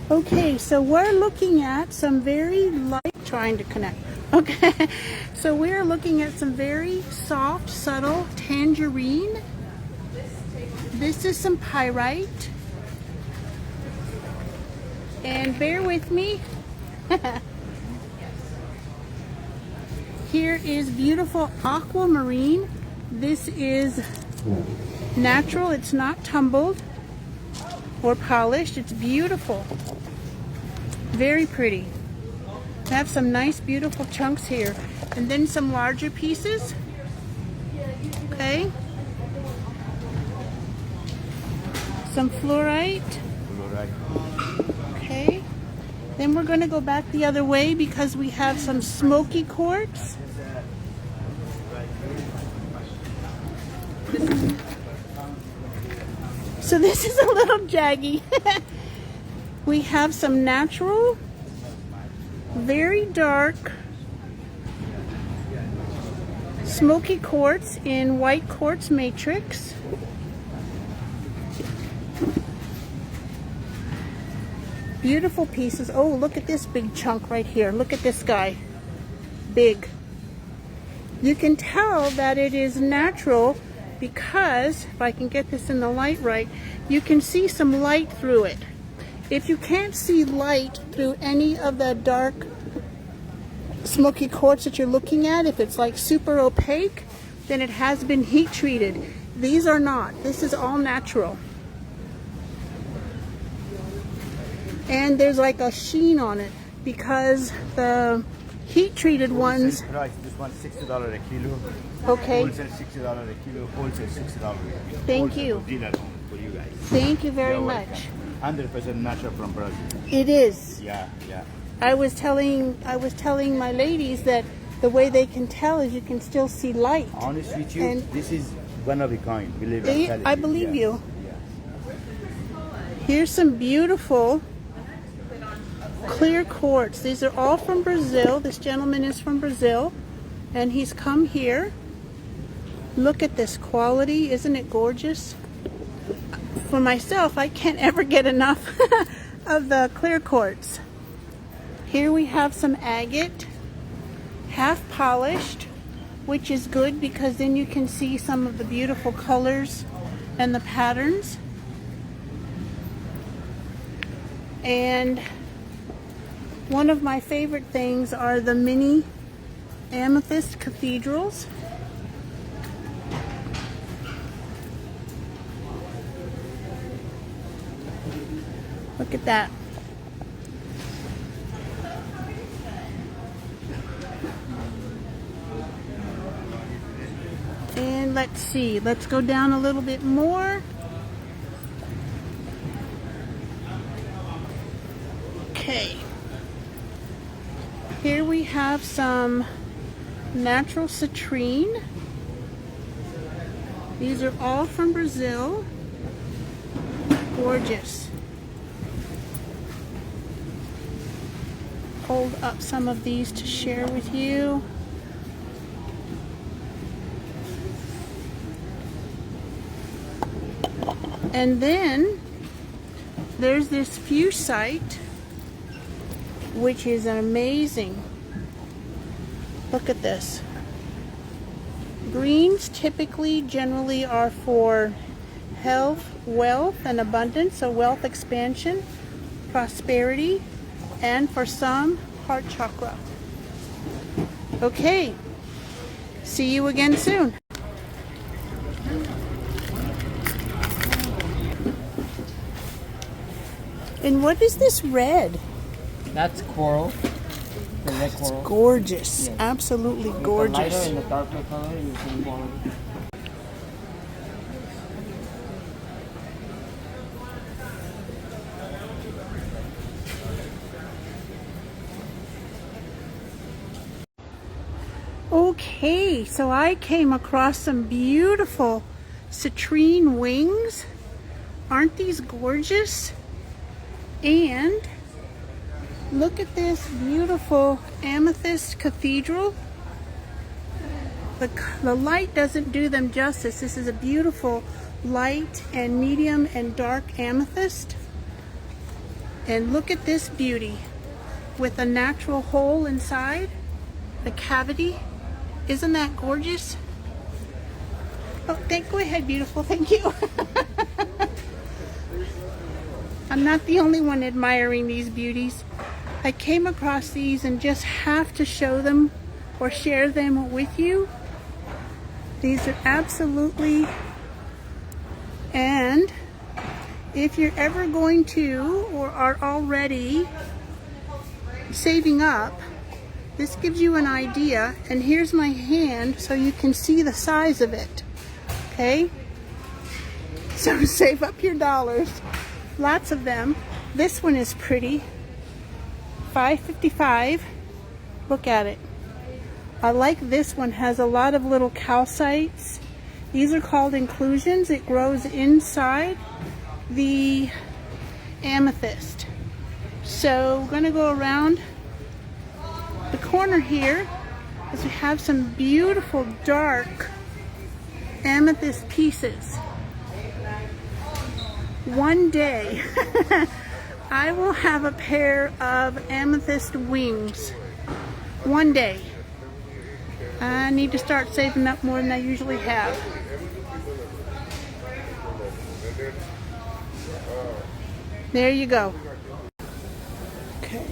Okay, so we're looking at some very light, trying to connect. Okay, so we're looking at some very soft, subtle tangerine. This is some pyrite. And bear with me. Here is beautiful aquamarine. This is natural, it's not tumbled or polished. It's beautiful. Very pretty. I have some nice beautiful chunks here. And then some larger pieces. Okay. Some fluorite. Okay. Then we're going to go back the other way because we have some smoky quartz. So this is a little jaggy. We have some natural, very dark, smoky quartz in white quartz matrix. Beautiful pieces. Oh, look at this big chunk right here. Look at this guy. Big. You can tell that it is natural because, if I can get this in the light right, you can see some light through it. If you can't see light through any of the dark smoky quartz that you're looking at, if it's like super opaque, then it has been heat treated. These are not. This is all natural. And there's like a sheen on it because the heat treated ones. Price, this one's $60 a kilo. Okay. Wholesale $60 a kilo. Wholesale $60 a kilo. Thank wholesale you. Dealer for you guys. Thank you very much. 100% natural from Brazil. It is. Yeah, yeah. I was telling my ladies that the way they can tell is you can still see light. Honest with you, And this is one of a kind. Believe it. I believe you. Yeah. Here's some beautiful clear quartz. These are all from Brazil. This gentleman is from Brazil and he's come here. Look at this quality. Isn't it gorgeous? For myself, I can't ever get enough of the clear quartz. Here we have some agate, half polished, which is good because then you can see some of the beautiful colors and the patterns. And one of my favorite things are the mini amethyst cathedrals. Look at that. And let's see, let's go down a little bit more. Okay. Here we have some natural citrine. These are all from Brazil. Gorgeous. Hold up some of these to share with you. And then there's this fusite, which is amazing. Look at this. Greens typically generally are for health, wealth, and abundance, so wealth expansion, prosperity, and for some, heart chakra. Okay, see you again soon. And what is this red? That's coral. The red It's coral. gorgeous. Yes. Absolutely With gorgeous. the lighter and the darker color, you can quality. Okay, so I came across some beautiful citrine wings. Aren't these gorgeous? And look at this beautiful amethyst cathedral. The light doesn't do them justice. This is a beautiful light and medium and dark amethyst. And look at this beauty with a natural hole inside, the cavity. Isn't that gorgeous? Oh, go ahead, beautiful. Thank you. I'm not the only one admiring these beauties. I came across these and just have to show them or share them with you. These are absolutely, and if you're ever going to or are already saving up, this gives you an idea. And here's my hand so you can see the size of it. Okay? So save up your dollars. Lots of them. This one is pretty. $5.55. Look at it. I like this one. Has a lot of little calcites. These are called inclusions. It grows inside the amethyst. So we're going to go around the corner here as we have some beautiful dark amethyst pieces. One day I will have a pair of amethyst wings. One day. I need to start saving up more than I usually have. There you go. Okay.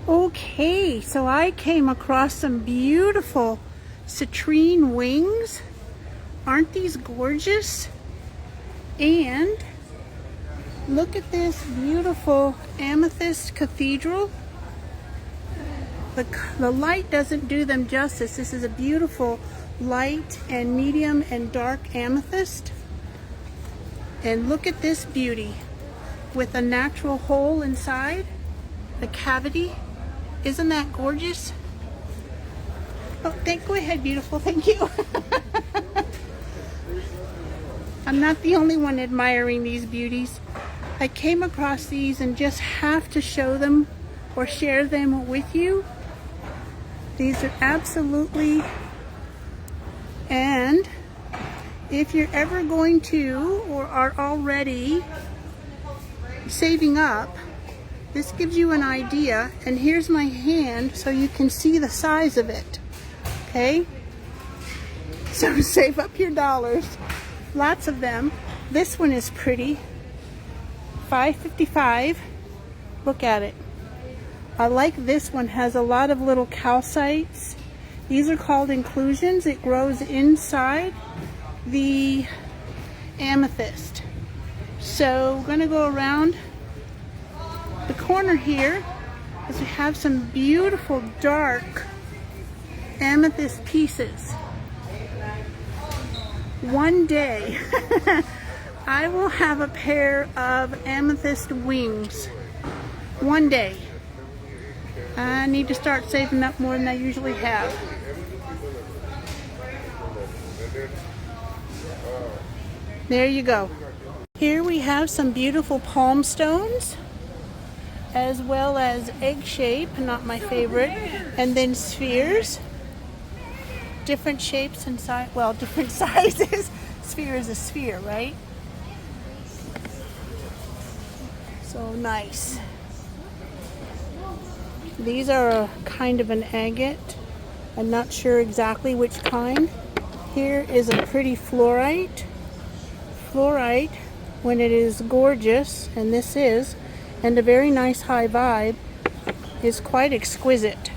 Okay, so I came across some beautiful citrine wings. Aren't these gorgeous? And look at this beautiful amethyst cathedral. The light doesn't do them justice. This is a beautiful light and medium and dark amethyst. And look at this beauty with a natural hole inside, the cavity. Isn't that gorgeous? Oh, go ahead, beautiful. Thank you. I'm not the only one admiring these beauties. I came across these and just have to show them or share them with you. These are absolutely, and if you're ever going to or are already saving up, this gives you an idea. And here's my hand so you can see the size of it. Okay? So save up your dollars. Lots of them. This one is pretty. $5.55. Look at it. I like this one. Has a lot of little calcites. These are called inclusions. It grows inside the amethyst. So we're going to go around the corner here as we have some beautiful dark amethyst pieces. One day I will have a pair of amethyst wings. One day. I need to start saving up more than I usually have. There you go. Here we have some beautiful palm stones, as well as egg shape, not my favorite, and then spheres. Different shapes and size, well, different sizes. Sphere is a sphere, right? So nice. These are a kind of an agate. I'm not sure exactly which kind. Here is a pretty fluorite. Fluorite, when it is gorgeous, and this is, and a very nice high vibe, is quite exquisite.